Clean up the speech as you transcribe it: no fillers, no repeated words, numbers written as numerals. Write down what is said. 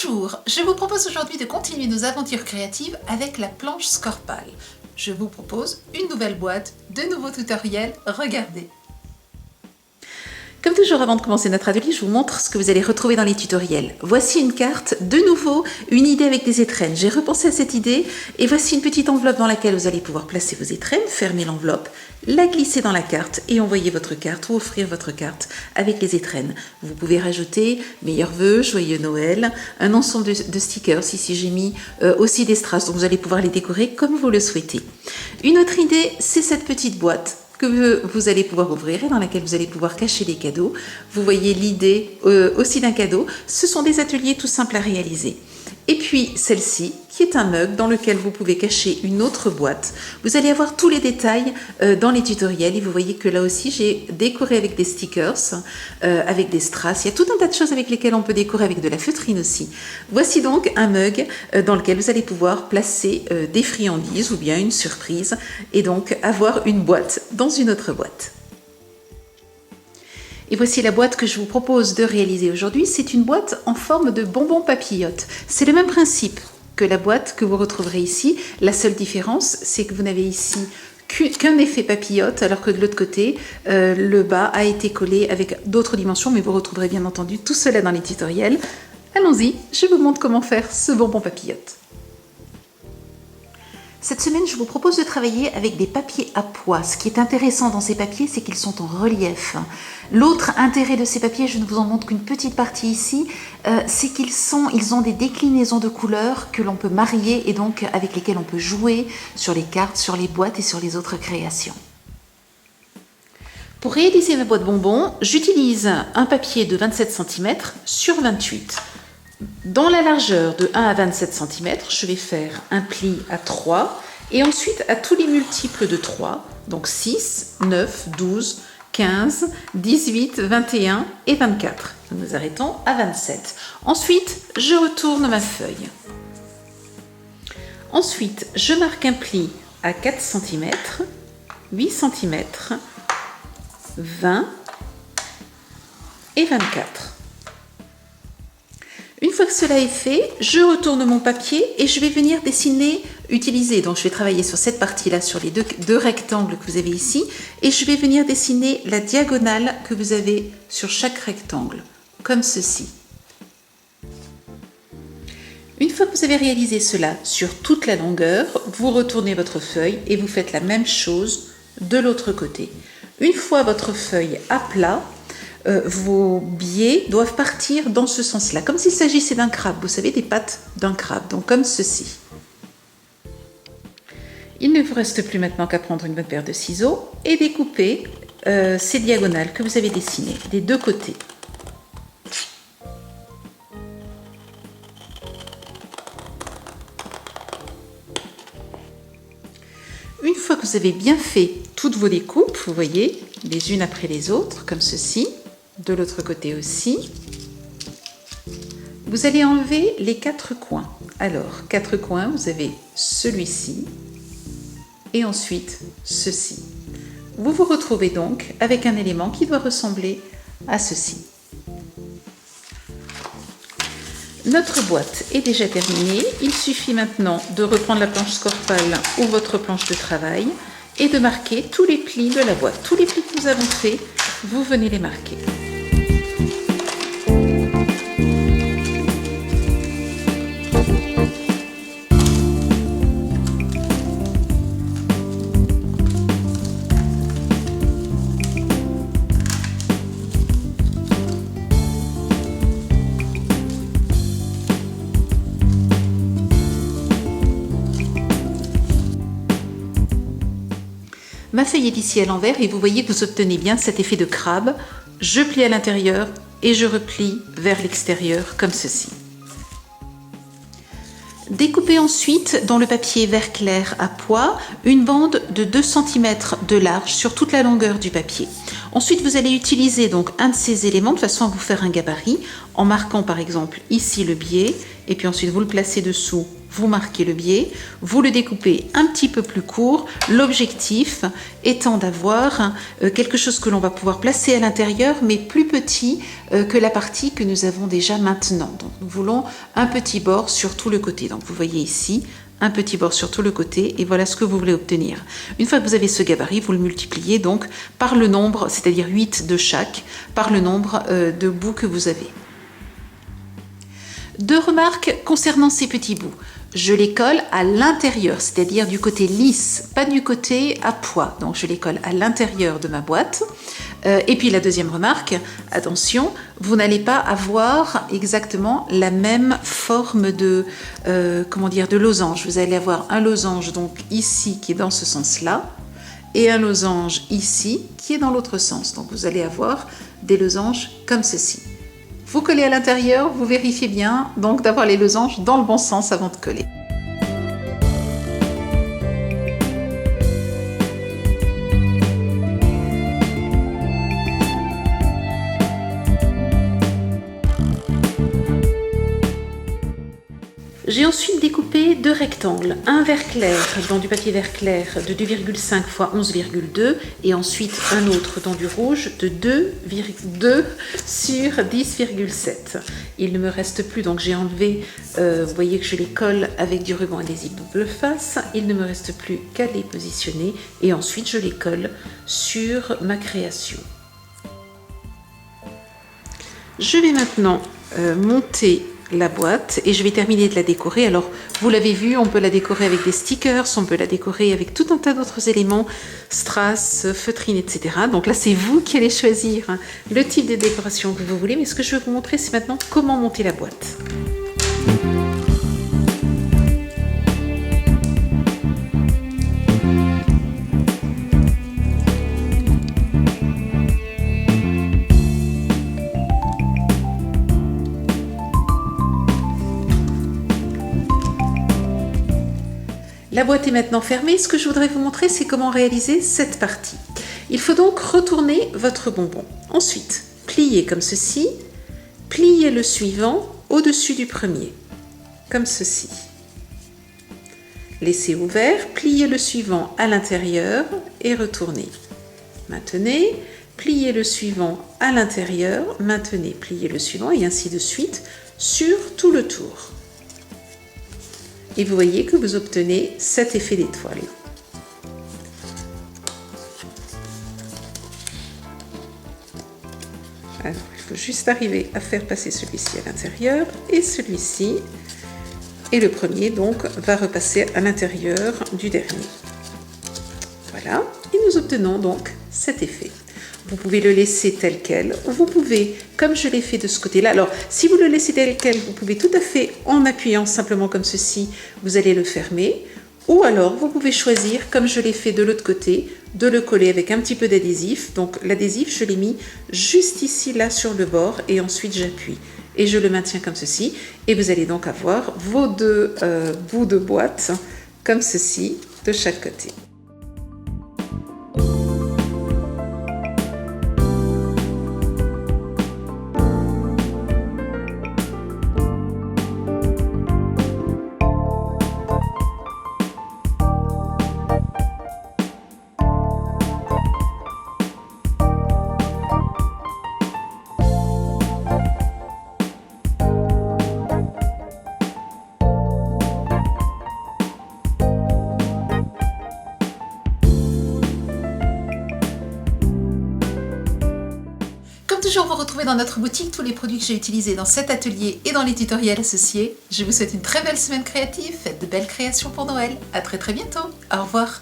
Bonjour, je vous propose aujourd'hui de continuer nos aventures créatives avec la planche Scorpal. Je vous propose une nouvelle boîte, de nouveaux tutoriels, regardez. Comme toujours avant de commencer notre atelier, je vous montre ce que vous allez retrouver dans les tutoriels. Voici une carte, de nouveau une idée avec des étrennes. J'ai repensé à cette idée et voici une petite enveloppe dans laquelle vous allez pouvoir placer vos étrennes, fermer l'enveloppe, la glisser dans la carte et envoyer votre carte ou offrir votre carte avec les étrennes. Vous pouvez rajouter meilleurs vœux, joyeux Noël, un ensemble de stickers. Ici j'ai mis aussi des strass, donc vous allez pouvoir les décorer comme vous le souhaitez. Une autre idée, c'est cette petite boîte que vous allez pouvoir ouvrir et dans laquelle vous allez pouvoir cacher les cadeaux. Vous voyez l'idée aussi d'un cadeau. Ce sont des ateliers tout simples à réaliser. Et puis celle-ci, qui est un mug dans lequel vous pouvez cacher une autre boîte. Vous allez avoir tous les détails dans les tutoriels et vous voyez que là aussi j'ai décoré avec des stickers, avec des strass. Il y a tout un tas de choses avec lesquelles on peut décorer avec de la feutrine aussi. Voici donc un mug dans lequel vous allez pouvoir placer des friandises ou bien une surprise et donc avoir une boîte dans une autre boîte. Et voici la boîte que je vous propose de réaliser aujourd'hui. C'est une boîte en forme de bonbon papillote. C'est le même principe que la boîte que vous retrouverez ici. La seule différence, c'est que vous n'avez ici qu'un effet papillote, alors que de l'autre côté, le bas a été collé avec d'autres dimensions, mais vous retrouverez bien entendu tout cela dans les tutoriels. Allons-y, je vous montre comment faire ce bonbon papillote. Cette semaine, je vous propose de travailler avec des papiers à pois. Ce qui est intéressant dans ces papiers, c'est qu'ils sont en relief. L'autre intérêt de ces papiers, je ne vous en montre qu'une petite partie ici, c'est qu'ils ont des déclinaisons de couleurs que l'on peut marier et donc avec lesquelles on peut jouer sur les cartes, sur les boîtes et sur les autres créations. Pour réaliser ma boîte bonbons, j'utilise un papier de 27 cm sur 28. Dans la largeur de 1 à 27 cm, je vais faire un pli à 3 et ensuite à tous les multiples de 3, donc 6, 9, 12, 15, 18, 21 et 24. Nous nous arrêtons à 27. Ensuite, je retourne ma feuille. Ensuite, je marque un pli à 4 cm, 8 cm, 20 et 24. Une fois que cela est fait, je retourne mon papier et je vais venir utiliser, donc je vais travailler sur cette partie-là, sur les deux rectangles que vous avez ici, et je vais venir dessiner la diagonale que vous avez sur chaque rectangle, comme ceci. Une fois que vous avez réalisé cela sur toute la longueur, vous retournez votre feuille et vous faites la même chose de l'autre côté. Une fois votre feuille à plat, vos biais doivent partir dans ce sens-là, comme s'il s'agissait d'un crabe, vous savez, des pattes d'un crabe, donc comme ceci. Il ne vous reste plus maintenant qu'à prendre une bonne paire de ciseaux et découper ces diagonales que vous avez dessinées des deux côtés. Une fois que vous avez bien fait toutes vos découpes, vous voyez, les unes après les autres, comme ceci, de l'autre côté aussi, vous allez enlever les 4 coins. Alors, 4 coins, vous avez celui-ci et ensuite ceci. Vous vous retrouvez donc avec un élément qui doit ressembler à ceci. Notre boîte est déjà terminée. Il suffit maintenant de reprendre la planche Scorpal ou votre planche de travail et de marquer tous les plis de la boîte. Tous les plis que nous avons faits, vous venez les marquer. Ma feuille est ici à l'envers et vous voyez que vous obtenez bien cet effet de crabe. Je plie à l'intérieur et je replie vers l'extérieur comme ceci. Découpez ensuite dans le papier vert clair à pois une bande de 2 cm de large sur toute la longueur du papier. Ensuite, vous allez utiliser donc un de ces éléments de façon à vous faire un gabarit en marquant par exemple ici le biais et puis ensuite vous le placez dessous vous marquez le biais, vous le découpez un petit peu plus court, l'objectif étant d'avoir quelque chose que l'on va pouvoir placer à l'intérieur, mais plus petit que la partie que nous avons déjà maintenant. Donc nous voulons un petit bord sur tout le côté. Donc vous voyez ici, un petit bord sur tout le côté, et voilà ce que vous voulez obtenir. Une fois que vous avez ce gabarit, vous le multipliez donc par le nombre, c'est-à-dire 8 de chaque, par le nombre de bouts que vous avez. Deux remarques concernant ces petits bouts. Je les colle à l'intérieur, c'est-à-dire du côté lisse, pas du côté à poids. Donc je les colle à l'intérieur de ma boîte. Et puis la deuxième remarque, attention, vous n'allez pas avoir exactement la même forme de, de losange. Vous allez avoir un losange donc ici qui est dans ce sens-là et un losange ici qui est dans l'autre sens. Donc vous allez avoir des losanges comme ceci. Vous collez à l'intérieur, vous vérifiez bien donc d'avoir les losanges dans le bon sens avant de coller. J'ai ensuite découpé deux rectangles, un vert clair dans du papier vert clair de 2,5 x 11,2 et ensuite un autre dans du rouge de 2,2 sur 10,7. Il ne me reste plus, donc j'ai enlevé, vous voyez que je les colle avec du ruban adhésif double face, il ne me reste plus qu'à les positionner et ensuite je les colle sur ma création. Je vais maintenant monter la boîte et je vais terminer de la décorer. Alors vous l'avez vu, on peut la décorer avec des stickers, on peut la décorer avec tout un tas d'autres éléments, strass, feutrine, etc. Donc là c'est vous qui allez choisir le type de décoration que vous voulez, mais ce que je vais vous montrer c'est maintenant comment monter la boîte. La boîte est maintenant fermée. Ce que je voudrais vous montrer, c'est comment réaliser cette partie. Il faut donc retourner votre bonbon. Ensuite, plier comme ceci, plier le suivant au-dessus du premier, comme ceci. Laissez ouvert, plier le suivant à l'intérieur et retourner. Maintenez, plier le suivant à l'intérieur, maintenez, plier le suivant et ainsi de suite sur tout le tour. Et vous voyez que vous obtenez cet effet d'étoile. Alors, il faut juste arriver à faire passer celui-ci à l'intérieur et celui-ci. Et le premier, donc, va repasser à l'intérieur du dernier. Voilà, et nous obtenons donc cet effet. Vous pouvez le laisser tel quel, vous pouvez, comme je l'ai fait de ce côté-là, alors si vous le laissez tel quel, vous pouvez tout à fait, en appuyant simplement comme ceci, vous allez le fermer, ou alors vous pouvez choisir, comme je l'ai fait de l'autre côté, de le coller avec un petit peu d'adhésif. Donc l'adhésif, je l'ai mis juste ici, là, sur le bord, et ensuite j'appuie. Et je le maintiens comme ceci, et vous allez donc avoir vos deux bouts de boîte, comme ceci, de chaque côté. Toujours vous retrouver dans notre boutique tous les produits que j'ai utilisés dans cet atelier et dans les tutoriels associés. Je vous souhaite une très belle semaine créative, faites de belles créations pour Noël. À très bientôt. Au revoir.